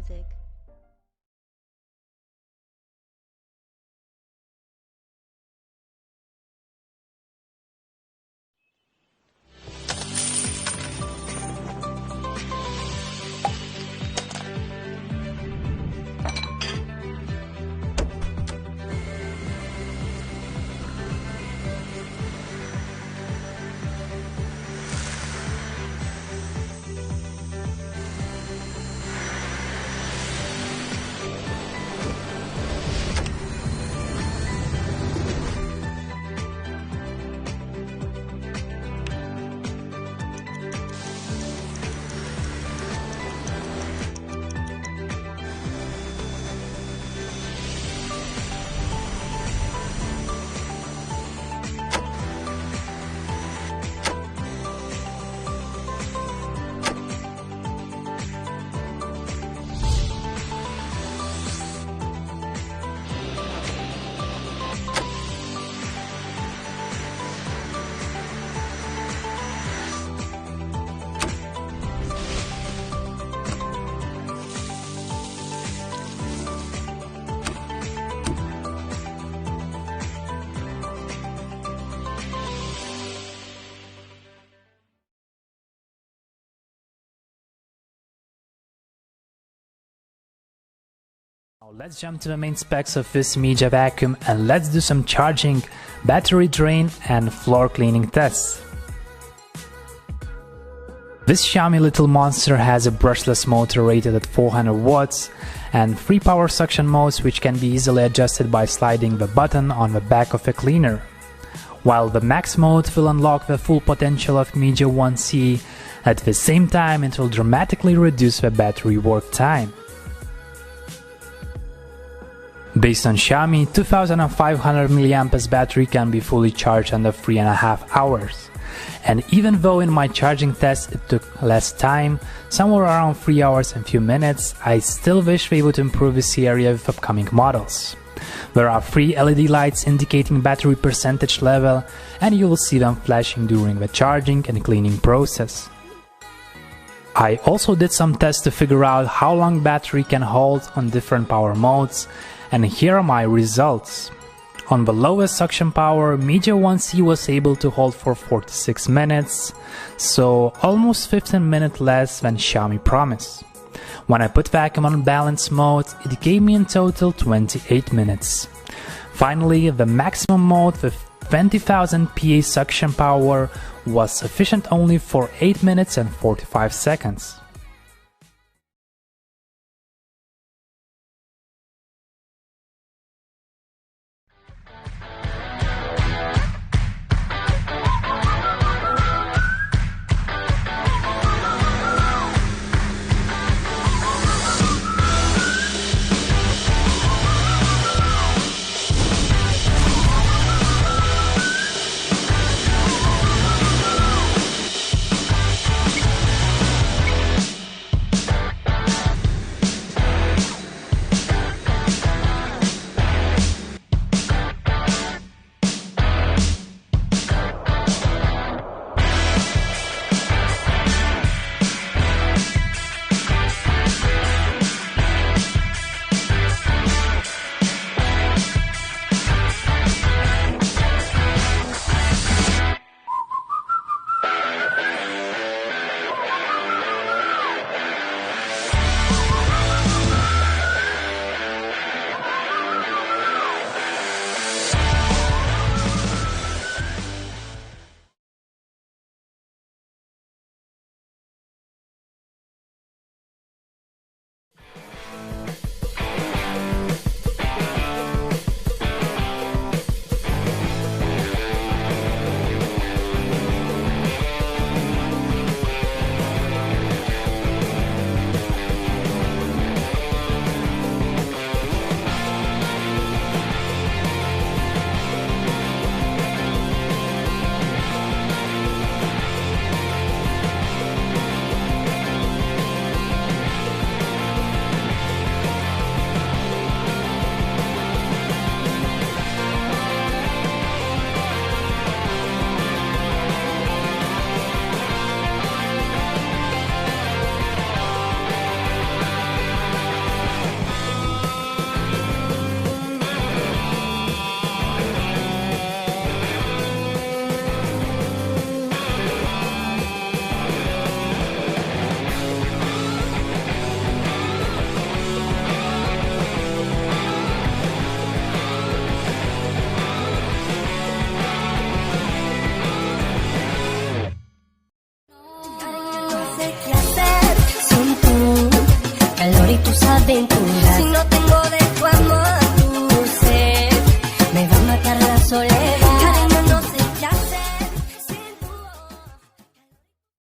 Music. Now let's jump to the main specs of this MIJIA vacuum and let's do some charging, battery drain and floor cleaning tests. This Xiaomi little monster has a brushless motor rated at 400 watts and 3 power suction modes which can be easily adjusted by sliding the button on the back of a cleaner. While the max mode will unlock the full potential of MIJIA 1C, at the same time it will dramatically reduce the battery work time. Based on Xiaomi, 2500 mAh battery can be fully charged under 3.5 hours. And even though in my charging test it took less time, somewhere around 3 hours and few minutes, I still wish they would improve this area with upcoming models. There are 3 LED lights indicating battery percentage level, and you will see them flashing during the charging and cleaning process. I also did some tests to figure out how long battery can hold on different power modes, and here are my results. On the lowest suction power, MIJIA 1C was able to hold for 46 minutes, so almost 15 minutes less than Xiaomi promised. When I put vacuum on balance mode, it gave me in total 28 minutes. Finally, the maximum mode with 20,000 PA suction power was sufficient only for 8 minutes and 45 seconds. tus aventuras. Si no